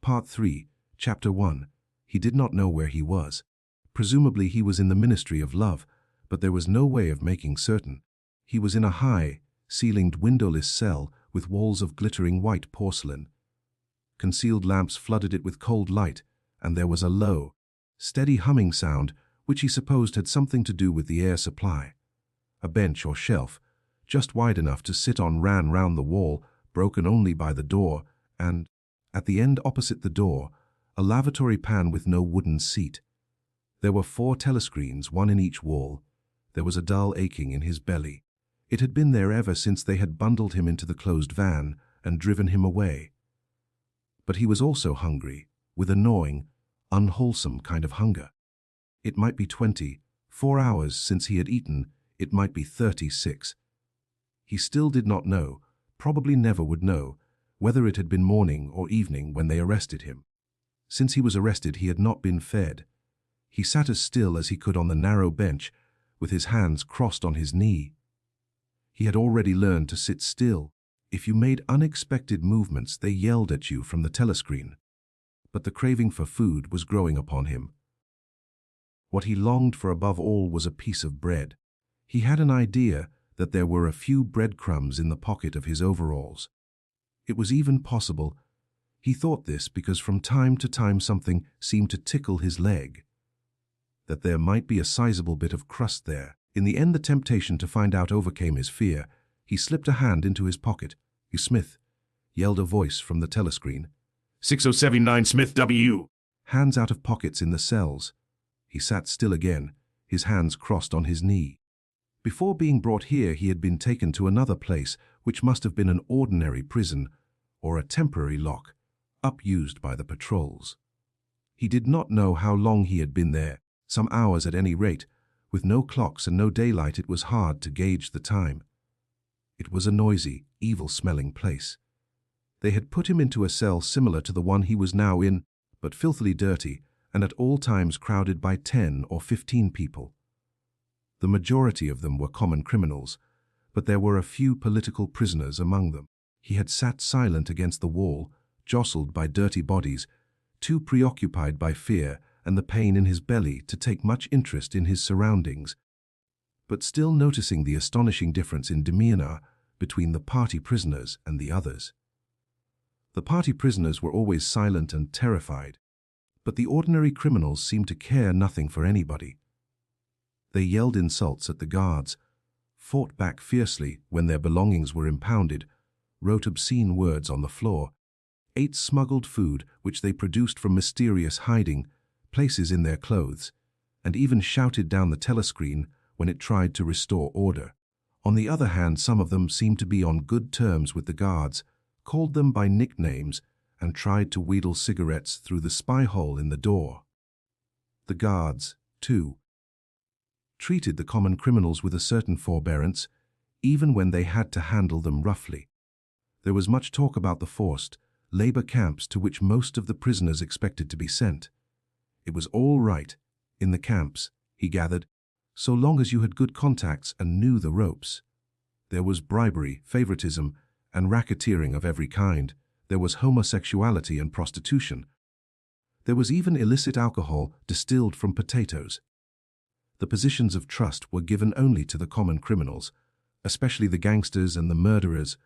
Part 3, Chapter 1. He did not know where he was. Presumably he was in the Ministry of Love, but there was no way of making certain. He was in a high, ceilinged windowless cell with walls of glittering white porcelain. Concealed lamps flooded it with cold light, and there was a low, steady humming sound which he supposed had something to do with the air supply. A bench or shelf, just wide enough to sit on, ran round the wall, broken only by the door, and, at the end opposite the door, a lavatory pan with no wooden seat. There were 4 telescreens, one in each wall. There was a dull aching in his belly. It had been there ever since they had bundled him into the closed van and driven him away. But he was also hungry, with a gnawing, unwholesome kind of hunger. It might be 24 hours since he had eaten, it might be 36. He still did not know, probably never would know, whether it had been morning or evening when they arrested him. Since he was arrested, he had not been fed. He sat as still as he could on the narrow bench, with his hands crossed on his knee. He had already learned to sit still. If you made unexpected movements, they yelled at you from the telescreen. But the craving for food was growing upon him. What he longed for above all was a piece of bread. He had an idea that there were a few breadcrumbs in the pocket of his overalls. It was even possible, he thought this because from time to time something seemed to tickle his leg, that there might be a sizable bit of crust there. In the end, the temptation to find out overcame his fear. He slipped a hand into his pocket. "You Smith," yelled a voice from the telescreen. 6079 Smith W. Hands out of pockets in the cells. He sat still again, his hands crossed on his knee. Before being brought here, he had been taken to another place, which must have been an ordinary prison, or a temporary lock, up-used by the patrols. He did not know how long he had been there, some hours at any rate. With no clocks and no daylight, it was hard to gauge the time. It was a noisy, evil-smelling place. They had put him into a cell similar to the one he was now in, but filthily dirty, and at all times crowded by 10 or 15 people. The majority of them were common criminals, but there were a few political prisoners among them. He had sat silent against the wall, jostled by dirty bodies, too preoccupied by fear and the pain in his belly to take much interest in his surroundings, but still noticing the astonishing difference in demeanor between the party prisoners and the others. The party prisoners were always silent and terrified, but the ordinary criminals seemed to care nothing for anybody. They yelled insults at the guards, fought back fiercely when their belongings were impounded, wrote obscene words on the floor, ate smuggled food which they produced from mysterious hiding places in their clothes, and even shouted down the telescreen when it tried to restore order. On the other hand, some of them seemed to be on good terms with the guards, called them by nicknames, and tried to wheedle cigarettes through the spy hole in the door. The guards, too, treated the common criminals with a certain forbearance, even when they had to handle them roughly. There was much talk about the forced labor camps to which most of the prisoners expected to be sent. It was all right in the camps, he gathered, so long as you had good contacts and knew the ropes. There was bribery, favoritism, and racketeering of every kind. There was homosexuality and prostitution. There was even illicit alcohol distilled from potatoes. The positions of trust were given only to the common criminals, especially the gangsters and the murderers,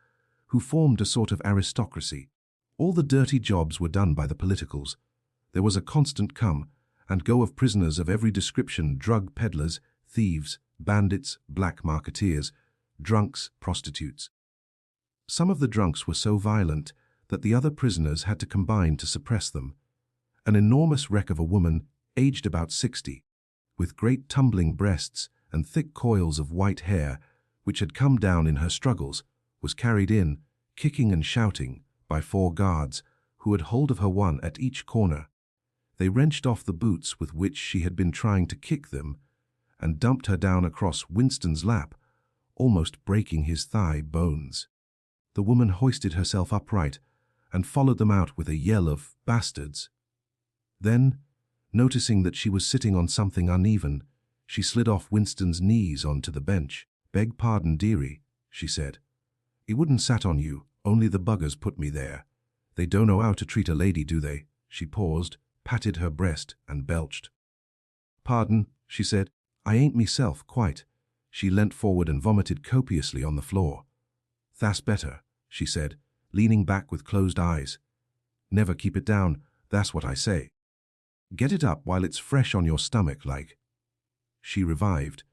who formed a sort of aristocracy. All the dirty jobs were done by the politicals. There was a constant come and go of prisoners of every description: drug peddlers, thieves, bandits, black marketeers, drunks, prostitutes. Some of the drunks were so violent that the other prisoners had to combine to suppress them. An enormous wreck of a woman, aged about 60, with great tumbling breasts and thick coils of white hair, which had come down in her struggles, was carried in, kicking and shouting, by 4 guards, who had hold of her, one at each corner. They wrenched off the boots with which she had been trying to kick them, and dumped her down across Winston's lap, almost breaking his thigh bones. The woman hoisted herself upright and followed them out with a yell of "bastards." Then, noticing that she was sitting on something uneven, she slid off Winston's knees onto the bench. "Beg pardon, dearie," she said. "He wouldn't sat on you, only the buggers put me there. They don't know how to treat a lady, do they? She paused, patted her breast, and belched. Pardon, she said. I ain't meself, quite. She leant forward and vomited copiously on the floor. That's better, she said, leaning back with closed eyes. Never keep it down, that's what I say. Get it up while it's fresh on your stomach, like. She revived,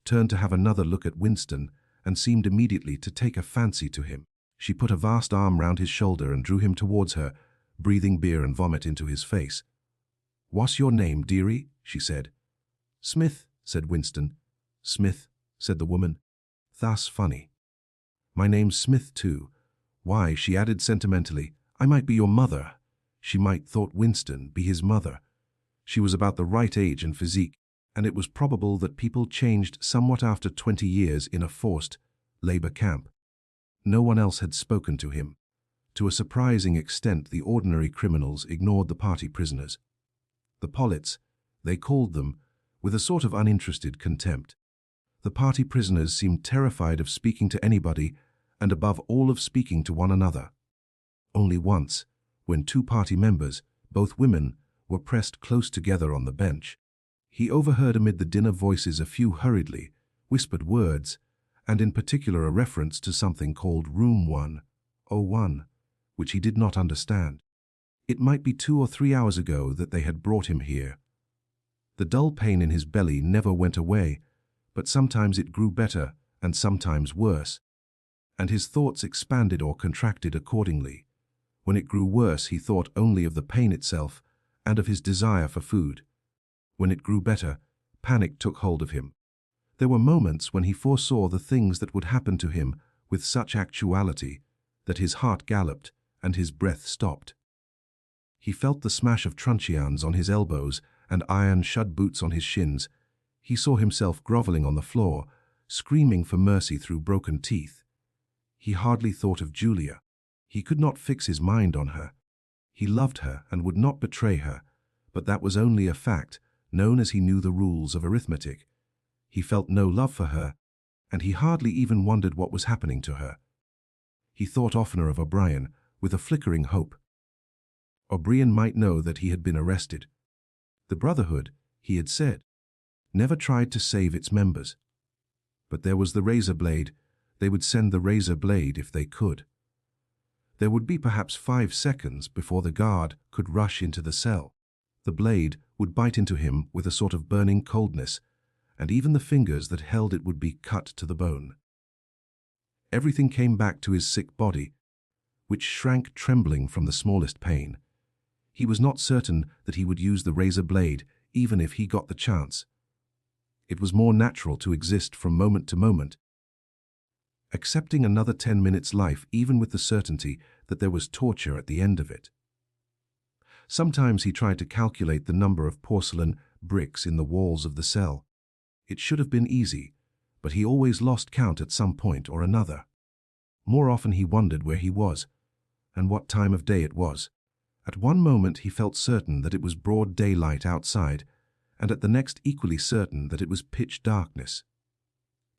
turned to have another look at Winston, and seemed immediately to take a fancy to him. She put a vast arm round his shoulder and drew him towards her, breathing beer and vomit into his face. What's your name, dearie? She said. Smith, said Winston. Smith, said the woman. That's funny. My name's Smith, too. Why, she added sentimentally, I might be your mother. She might, thought Winston, be his mother. She was about the right age and physique, and it was probable that people changed somewhat after 20 years in a forced labor camp. No one else had spoken to him. To a surprising extent, the ordinary criminals ignored the party prisoners. The Pollits, they called them, with a sort of uninterested contempt. The party prisoners seemed terrified of speaking to anybody, and above all of speaking to one another. Only once, when two party members, both women, were pressed close together on the bench, he overheard amid the dinner voices a few hurriedly whispered words, and in particular a reference to something called Room 101, which he did not understand. It might be 2 or 3 hours ago that they had brought him here. The dull pain in his belly never went away, but sometimes it grew better and sometimes worse, and his thoughts expanded or contracted accordingly. When it grew worse, he thought only of the pain itself and of his desire for food. When it grew better, panic took hold of him. There were moments when he foresaw the things that would happen to him with such actuality that his heart galloped and his breath stopped. He felt the smash of truncheons on his elbows and iron shod boots on his shins. He saw himself groveling on the floor, screaming for mercy through broken teeth. He hardly thought of Julia. He could not fix his mind on her. He loved her and would not betray her, but that was only a fact, known as he knew the rules of arithmetic. He felt no love for her, and he hardly even wondered what was happening to her. He thought oftener of O'Brien, with a flickering hope. O'Brien might know that he had been arrested. The Brotherhood, he had said, never tried to save its members. But there was the razor blade. They would send the razor blade if they could. There would be perhaps 5 seconds before the guard could rush into the cell. The blade would bite into him with a sort of burning coldness, and even the fingers that held it would be cut to the bone. Everything came back to his sick body, which shrank trembling from the smallest pain. He was not certain that he would use the razor blade, even if he got the chance. It was more natural to exist from moment to moment, accepting another 10 minutes' life even with the certainty that there was torture at the end of it. Sometimes he tried to calculate the number of porcelain bricks in the walls of the cell. It should have been easy, but he always lost count at some point or another. More often he wondered where he was, and what time of day it was. At one moment he felt certain that it was broad daylight outside, and at the next equally certain that it was pitch darkness.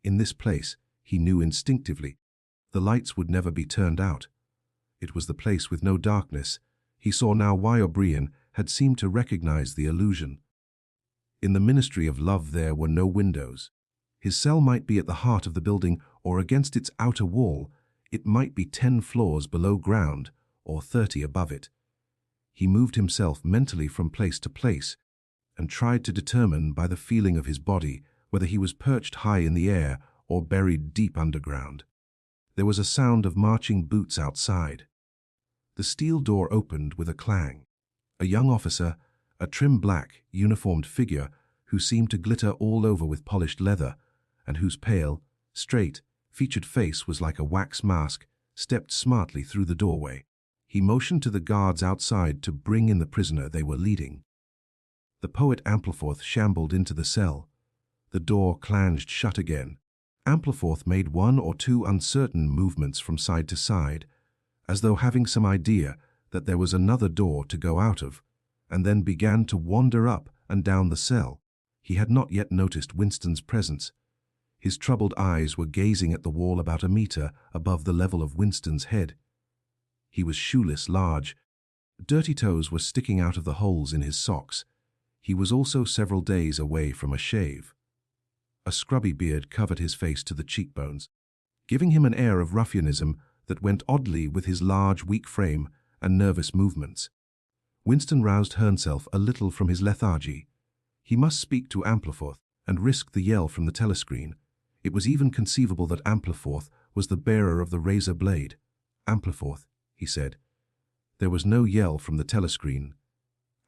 In this place, he knew instinctively, the lights would never be turned out. It was the place with no darkness. He saw now why O'Brien had seemed to recognize the illusion. In the Ministry of Love there were no windows. His cell might be at the heart of the building or against its outer wall. It might be 10 floors below ground or 30 above it. He moved himself mentally from place to place and tried to determine by the feeling of his body whether he was perched high in the air or buried deep underground. There was a sound of marching boots outside. The steel door opened with a clang. A young officer, a trim black, uniformed figure who seemed to glitter all over with polished leather, and whose pale, straight, featured face was like a wax mask, stepped smartly through the doorway. He motioned to the guards outside to bring in the prisoner they were leading. The poet Ampleforth shambled into the cell. The door clanged shut again. Ampleforth made 1 or 2 uncertain movements from side to side, as though having some idea that there was another door to go out of, and then began to wander up and down the cell. He had not yet noticed Winston's presence. His troubled eyes were gazing at the wall about a meter above the level of Winston's head. He was shoeless, large. Dirty toes were sticking out of the holes in his socks. He was also several days away from a shave. A scrubby beard covered his face to the cheekbones, giving him an air of ruffianism that went oddly with his large, weak frame and nervous movements. Winston roused himself a little from his lethargy. He must speak to Ampleforth and risk the yell from the telescreen. It was even conceivable that Ampleforth was the bearer of the razor blade. "Ampleforth," he said. There was no yell from the telescreen.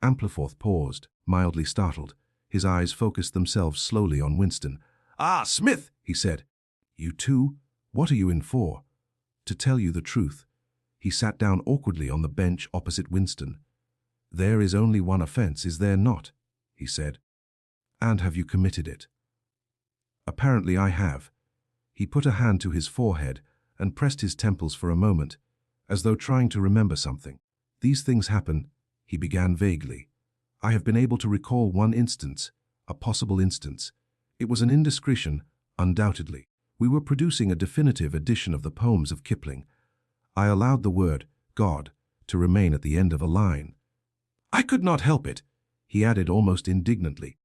Ampleforth paused, mildly startled. His eyes focused themselves slowly on Winston. "Ah, Smith," he said. "You too? What are you in for?" "To tell you the truth." He sat down awkwardly on the bench opposite Winston. "There is only one offense, is there not?" he said. "And have you committed it?" "Apparently I have." He put a hand to his forehead and pressed his temples for a moment, as though trying to remember something. "These things happen," he began vaguely. "I have been able to recall one instance, a possible instance. It was an indiscretion, undoubtedly. We were producing a definitive edition of the poems of Kipling. I allowed the word, God, to remain at the end of a line. I could not help it," he added almost indignantly,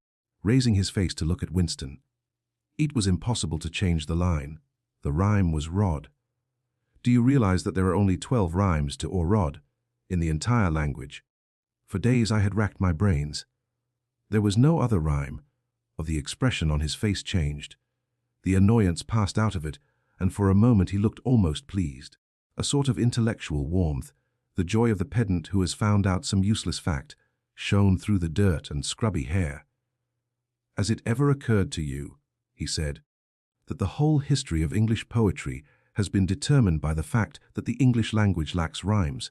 raising his face to look at Winston. It was impossible to change the line. The rhyme was rod. Do you realize that there are only 12 rhymes to or rod in the entire language? For days I had racked my brains. There was no other rhyme. The expression on his face changed. The annoyance passed out of it, and for a moment he looked almost pleased. A sort of intellectual warmth, the joy of the pedant who has found out some useless fact, shone through the dirt and scrubby hair. "Has it ever occurred to you," he said, "that the whole history of English poetry has been determined by the fact that the English language lacks rhymes?"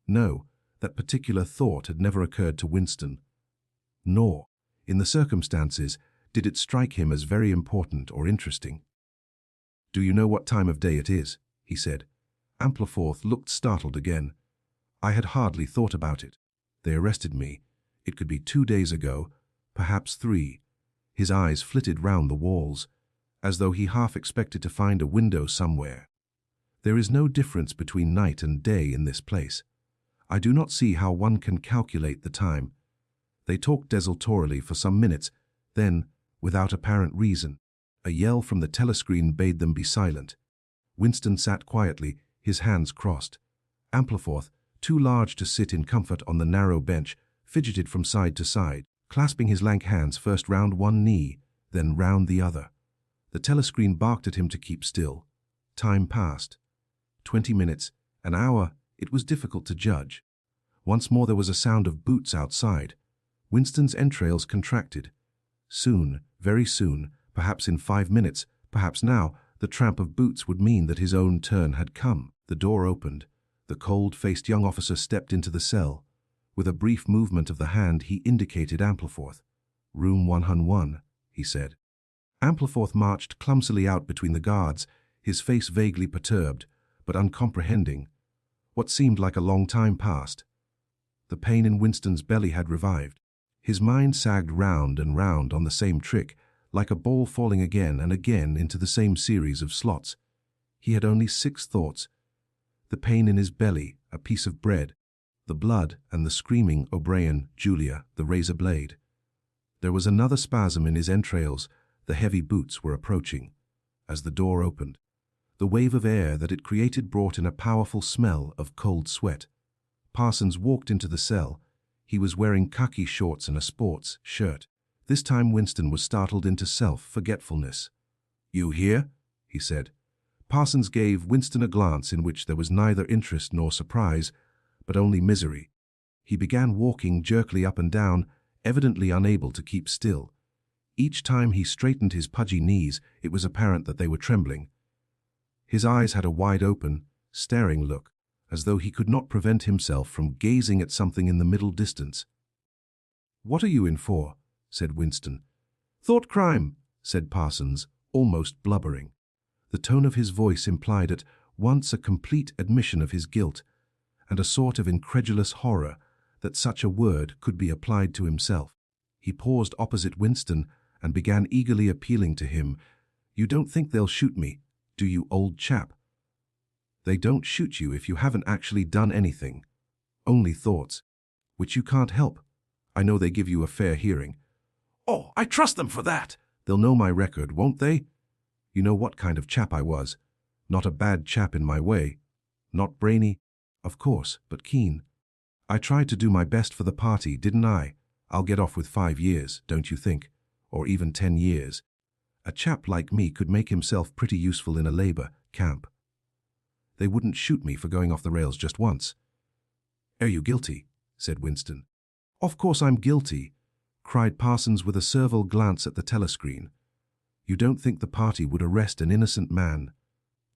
No, that particular thought had never occurred to Winston. Nor, in the circumstances, did it strike him as very important or interesting. "Do you know what time of day it is?" he said. Ampleforth looked startled again. "I had hardly thought about it. They arrested me. It could be 2 days ago, perhaps 3. His eyes flitted round the walls, as though he half expected to find a window somewhere. "There is no difference between night and day in this place. I do not see how one can calculate the time." They talked desultorily for some minutes, then, without apparent reason, a yell from the telescreen bade them be silent. Winston sat quietly, his hands crossed. Ampleforth, too large to sit in comfort on the narrow bench, fidgeted from side to side, clasping his lank hands first round one knee, then round the other. The telescreen barked at him to keep still. Time passed. 20 minutes, an hour, it was difficult to judge. Once more there was a sound of boots outside. Winston's entrails contracted. Soon, very soon, perhaps in 5 minutes, perhaps now, the tramp of boots would mean that his own turn had come. The door opened. The cold-faced young officer stepped into the cell. With a brief movement of the hand, he indicated Ampleforth. "Room 101, he said. Ampleforth marched clumsily out between the guards, his face vaguely perturbed, but uncomprehending. What seemed like a long time passed. The pain in Winston's belly had revived. His mind sagged round and round on the same trick, like a ball falling again and again into the same series of slots. He had only 6 thoughts. The pain in his belly, a piece of bread, the blood and the screaming O'Brien, Julia, the razor blade. There was another spasm in his entrails. The heavy boots were approaching. As the door opened, the wave of air that it created brought in a powerful smell of cold sweat. Parsons walked into the cell. He was wearing khaki shorts and a sports shirt. This time Winston was startled into self-forgetfulness. "You here?" he said. Parsons gave Winston a glance in which there was neither interest nor surprise, but only misery. He began walking jerkily up and down, evidently unable to keep still. Each time he straightened his pudgy knees, it was apparent that they were trembling. His eyes had a wide-open, staring look, as though he could not prevent himself from gazing at something in the middle distance. "What are you in for?" said Winston. "Thought crime," said Parsons, almost blubbering. The tone of his voice implied at once a complete admission of his guilt, and a sort of incredulous horror that such a word could be applied to himself. He paused opposite Winston and began eagerly appealing to him. "You don't think they'll shoot me, do you, old chap?" They don't shoot you if you haven't actually done anything. Only thoughts, which you can't help. I know they give you a fair hearing. Oh, I trust them for that. They'll know my record, won't they? You know what kind of chap I was. Not a bad chap in my way. Not brainy, of course, but keen. I tried to do my best for the party, didn't I? I'll get off with 5 years, don't you think? Or even 10 years. A chap like me could make himself pretty useful in a labor camp. They wouldn't shoot me for going off the rails just once. Are you guilty? Said Winston. Of course I'm guilty, cried Parsons with a servile glance at the telescreen. You don't think the party would arrest an innocent man,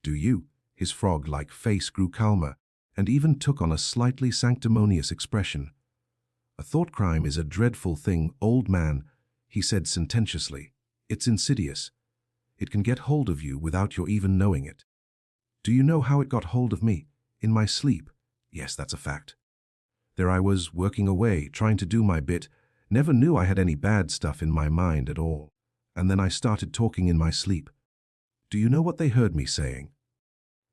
do you? His frog-like face grew calmer and even took on a slightly sanctimonious expression. A thought crime is a dreadful thing, old man, he said sententiously. It's insidious. It can get hold of you without your even knowing it. Do you know how it got hold of me? In my sleep. Yes, that's a fact. There I was, working away, trying to do my bit, never knew I had any bad stuff in my mind at all. And then I started talking in my sleep. Do you know what they heard me saying?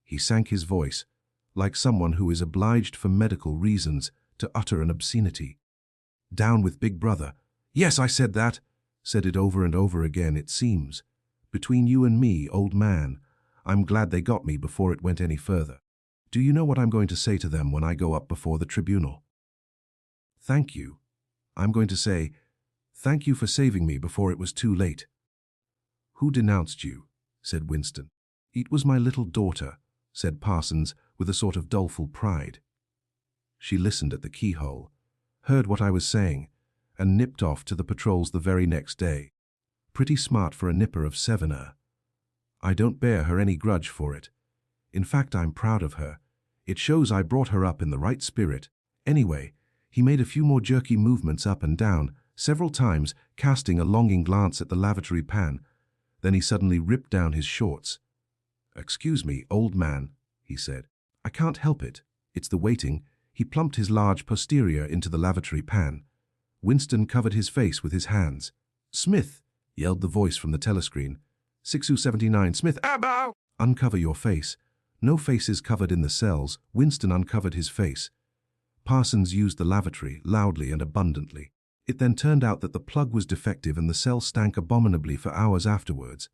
He sank his voice, like someone who is obliged for medical reasons to utter an obscenity. Down with Big Brother. Yes, I said that. Said it over and over again, it seems. Between you and me, old man, I'm glad they got me before it went any further. Do you know what I'm going to say to them when I go up before the tribunal? Thank you. I'm going to say, thank you for saving me before it was too late. Who denounced you? Said Winston. It was my little daughter, said Parsons with a sort of doleful pride. She listened at the keyhole, heard what I was saying, and nipped off to the patrols the very next day. Pretty smart for a nipper of 7er. I don't bear her any grudge for it. In fact, I'm proud of her. It shows I brought her up in the right spirit. Anyway, he made a few more jerky movements up and down, several times casting a longing glance at the lavatory pan. Then he suddenly ripped down his shorts. Excuse me, old man, he said. I can't help it. It's the waiting. He plumped his large posterior into the lavatory pan. Winston covered his face with his hands. Smith, yelled the voice from the telescreen. 6079 Smith, Abbow! Uncover your face. No faces covered in the cells. Winston uncovered his face. Parsons used the lavatory loudly and abundantly. It then turned out that the plug was defective and the cell stank abominably for hours afterwards.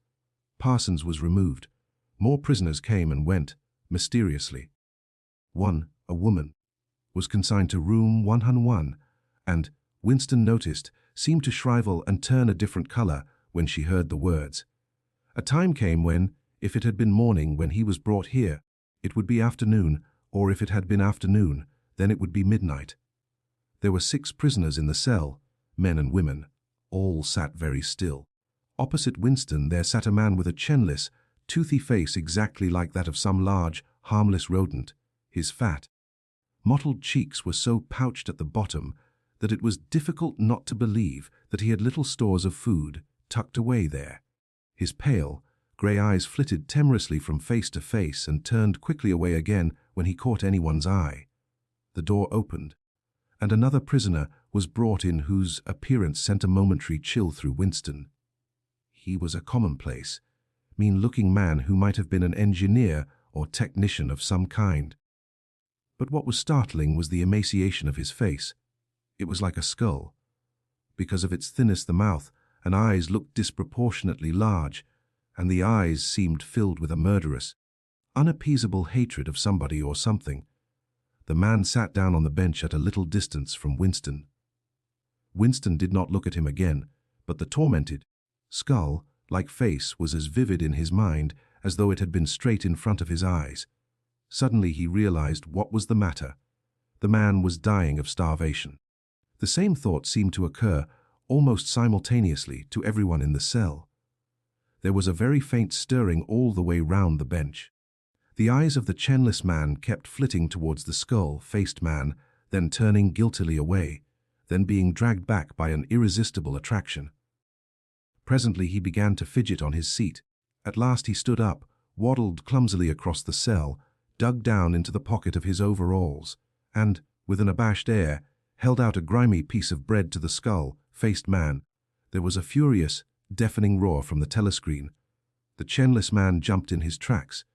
Parsons was removed. More prisoners came and went, mysteriously. One, a woman, was consigned to room 101, and, Winston noticed, seemed to shrivel and turn a different color when she heard the words. A time came when, if it had been morning when he was brought here, it would be afternoon, or if it had been afternoon, then it would be midnight. There were 6 prisoners in the cell, men and women. All sat very still. Opposite Winston there sat a man with a chinless, toothy face exactly like that of some large, harmless rodent. His fat, mottled cheeks were so pouched at the bottom that it was difficult not to believe that he had little stores of food tucked away there. His pale, grey eyes flitted timorously from face to face and turned quickly away again when he caught anyone's eye. The door opened, and another prisoner was brought in whose appearance sent a momentary chill through Winston. He was a commonplace, mean-looking man who might have been an engineer or technician of some kind. But what was startling was the emaciation of his face. It was like a skull. Because of its thinness the mouth and eyes looked disproportionately large, and the eyes seemed filled with a murderous, unappeasable hatred of somebody or something. The man sat down on the bench at a little distance from Winston. Winston did not look at him again, but the tormented, skull-like face was as vivid in his mind as though it had been straight in front of his eyes. Suddenly he realized what was the matter. The man was dying of starvation. The same thought seemed to occur almost simultaneously to everyone in the cell. There was a very faint stirring all the way round the bench. The eyes of the chinless man kept flitting towards the skull-faced man, then turning guiltily away, then being dragged back by an irresistible attraction. Presently he began to fidget on his seat. At last he stood up, waddled clumsily across the cell, dug down into the pocket of his overalls, and, with an abashed air, held out a grimy piece of bread to the skull-faced man. There was a furious, deafening roar from the telescreen. The chinless man jumped in his tracks.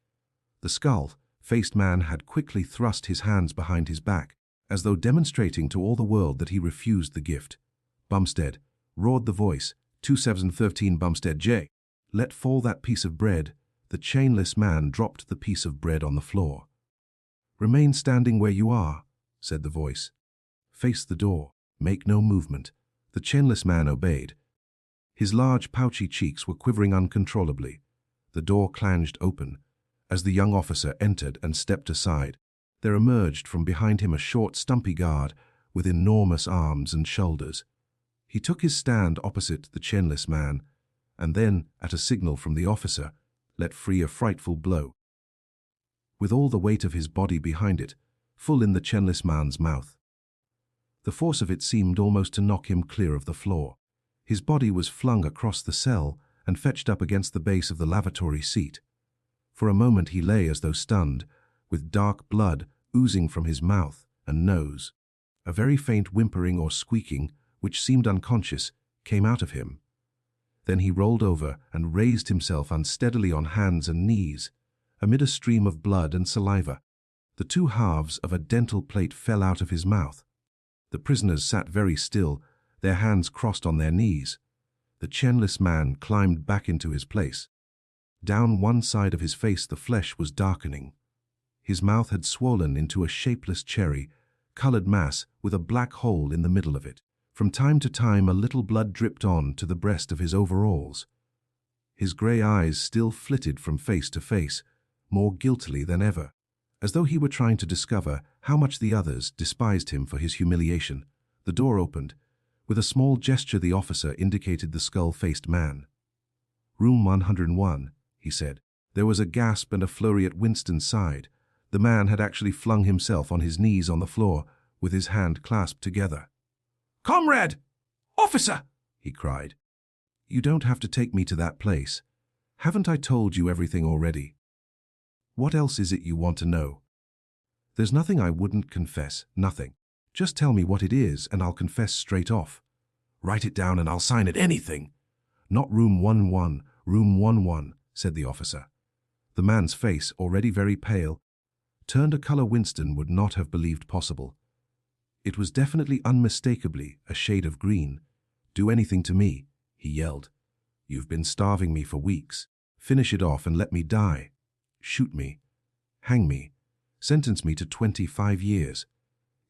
The skull, Faced man had quickly thrust his hands behind his back, as though demonstrating to all the world that he refused the gift. "Bumstead," roared the voice, 2713 Bumstead J. "Let fall that piece of bread." The chainless man dropped the piece of bread on the floor. "Remain standing where you are," said the voice. "Face the door. Make no movement." The chainless man obeyed. His large, pouchy cheeks were quivering uncontrollably. The door clanged open. As the young officer entered and stepped aside, there emerged from behind him a short, stumpy guard with enormous arms and shoulders. He took his stand opposite the chainless man, and then, at a signal from the officer, let free a frightful blow. With all the weight of his body behind it, full in the chainless man's mouth. The force of it seemed almost to knock him clear of the floor. His body was flung across the cell and fetched up against the base of the lavatory seat. For a moment he lay as though stunned, with dark blood oozing from his mouth and nose. A very faint whimpering or squeaking, which seemed unconscious, came out of him. Then he rolled over and raised himself unsteadily on hands and knees, amid a stream of blood and saliva. The two halves of a dental plate fell out of his mouth. The prisoners sat very still, their hands crossed on their knees. The chainless man climbed back into his place. Down one side of his face the flesh was darkening. His mouth had swollen into a shapeless cherry, colored mass with a black hole in the middle of it. From time to time a little blood dripped on to the breast of his overalls. His grey eyes still flitted from face to face, more guiltily than ever, as though he were trying to discover how much the others despised him for his humiliation. The door opened. With a small gesture the officer indicated the skull-faced man. "Room 101, he said. There was a gasp and a flurry at Winston's side. The man had actually flung himself on his knees on the floor, with his hand clasped together. "Comrade! Officer!" he cried. "You don't have to take me to that place. Haven't I told you everything already? What else is it you want to know? There's nothing I wouldn't confess, nothing. Just tell me what it is and I'll confess straight off. "Write it down and I'll sign it, anything." "Not room 11, room 11, said the officer. The man's face, already very pale, turned a color Winston would not have believed possible. It was definitely unmistakably a shade of green. "Do anything to me," he yelled. "You've been starving me for weeks. Finish it off and let me die. Shoot me. Hang me. Sentence me to 25 years.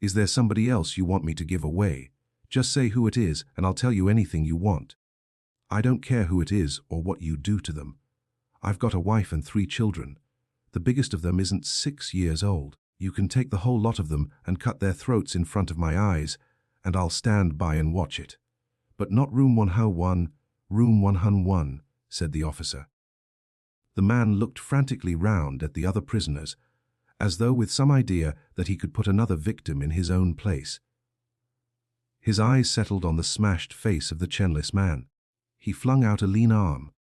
Is there somebody else you want me to give away? Just say who it is and I'll tell you anything you want. I don't care who it is or what you do to them. I've got a wife and 3 children. The biggest of them isn't 6 years old. You can take the whole lot of them and cut their throats in front of my eyes, and I'll stand by and watch it. But not room 101, room 101, said the officer. The man looked frantically round at the other prisoners, as though with some idea that he could put another victim in his own place. His eyes settled on the smashed face of the chainless man. He flung out a lean arm.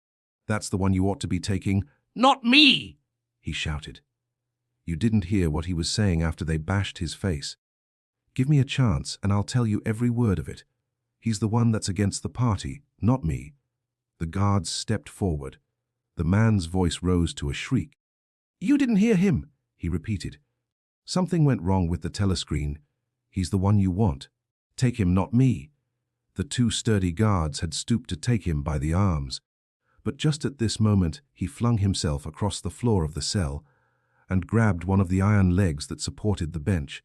"That's the one you ought to be taking." "Not me!" he shouted. You didn't hear what he was saying after they bashed his face. "Give me a chance and I'll tell you every word of it. He's the one that's against the party, not me." The guards stepped forward. The man's voice rose to a shriek. "You didn't hear him," he repeated. "Something went wrong with the telescreen. He's the one you want. Take him, not me." The 2 sturdy guards had stooped to take him by the arms. But just at this moment he flung himself across the floor of the cell and grabbed one of the iron legs that supported the bench.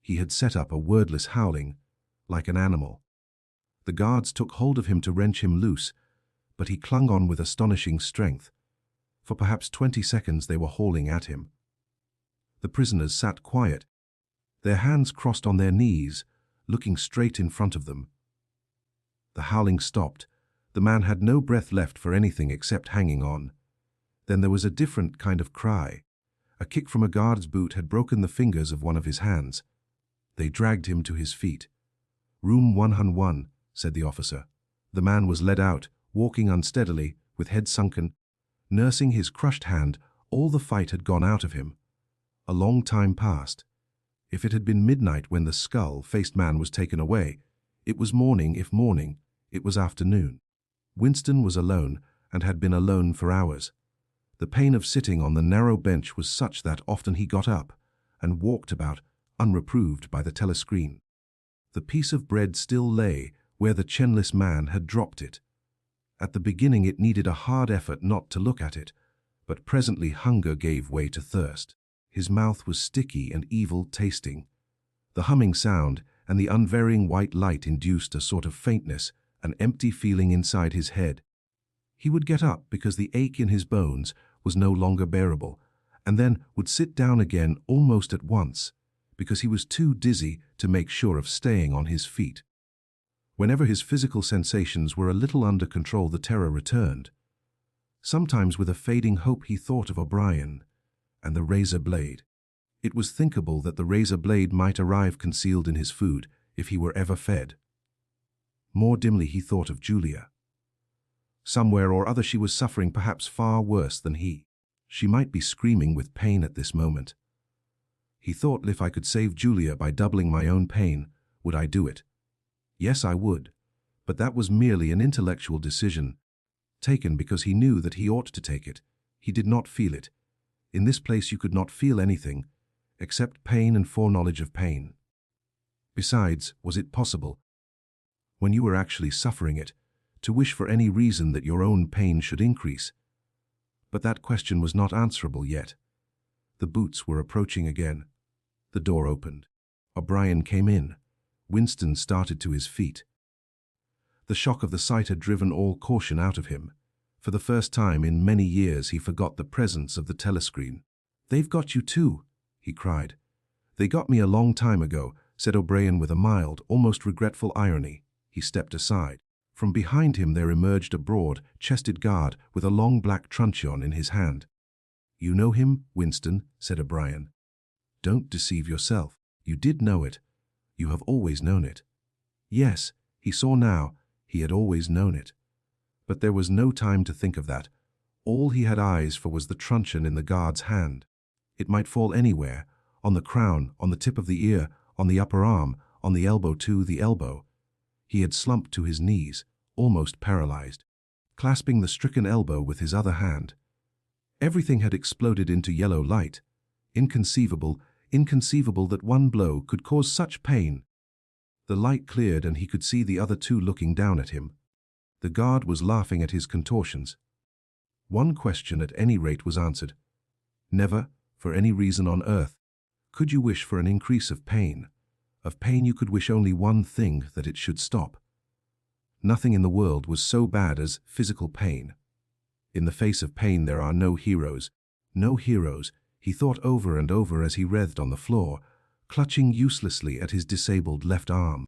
He had set up a wordless howling, like an animal. The guards took hold of him to wrench him loose, but he clung on with astonishing strength. For perhaps 20 seconds they were hauling at him. The prisoners sat quiet, their hands crossed on their knees, looking straight in front of them. The howling stopped. The man had no breath left for anything except hanging on. Then there was a different kind of cry. A kick from a guard's boot had broken the fingers of one of his hands. They dragged him to his feet. "Room 101, said the officer. The man was led out, walking unsteadily, with head sunken. Nursing his crushed hand, all the fight had gone out of him. A long time passed. If it had been midnight when the skull-faced man was taken away, it was morning. If morning, it was afternoon. Winston was alone, and had been alone for hours. The pain of sitting on the narrow bench was such that often he got up and walked about, unreproved by the telescreen. The piece of bread still lay where the chinless man had dropped it. At the beginning it needed a hard effort not to look at it, but presently hunger gave way to thirst. His mouth was sticky and evil-tasting. The humming sound and the unvarying white light induced a sort of faintness, an empty feeling inside his head. He would get up because the ache in his bones was no longer bearable, and then would sit down again almost at once, because he was too dizzy to make sure of staying on his feet. Whenever his physical sensations were a little under control, the terror returned. Sometimes with a fading hope he thought of O'Brien and the razor blade. It was thinkable that the razor blade might arrive concealed in his food if he were ever fed. More dimly he thought of Julia. Somewhere or other she was suffering, perhaps far worse than he. She might be screaming with pain at this moment. He thought, if I could save Julia by doubling my own pain, would I do it? Yes, I would. But that was merely an intellectual decision, taken because he knew that he ought to take it. He did not feel it. In this place you could not feel anything, except pain and foreknowledge of pain. Besides, was it possible, when you were actually suffering it, to wish for any reason that your own pain should increase? But that question was not answerable yet. The boots were approaching again. The door opened. O'Brien came in. Winston started to his feet. The shock of the sight had driven all caution out of him. For the first time in many years he forgot the presence of the telescreen. "They've got you too," he cried. "They got me a long time ago," said O'Brien with a mild, almost regretful irony. He stepped aside. From behind him there emerged a broad-chested guard with a long black truncheon in his hand. "You know him, Winston," said O'Brien. "Don't deceive yourself. You did know it. You have always known it." Yes, he saw now, he had always known it. But there was no time to think of that. All he had eyes for was the truncheon in the guard's hand. It might fall anywhere, on the crown, on the tip of the ear, on the upper arm, on the elbow to the elbow. He had slumped to his knees, almost paralyzed, clasping the stricken elbow with his other hand. Everything had exploded into yellow light. Inconceivable, inconceivable that one blow could cause such pain. The light cleared and he could see the other two looking down at him. The guard was laughing at his contortions. One question at any rate was answered. Never, for any reason on earth, could you wish for an increase of pain. Of pain you could wish only one thing, that it should stop. Nothing in the world was so bad as physical pain. In the face of pain there are no heroes. No heroes, he thought over and over as he writhed on the floor, clutching uselessly at his disabled left arm.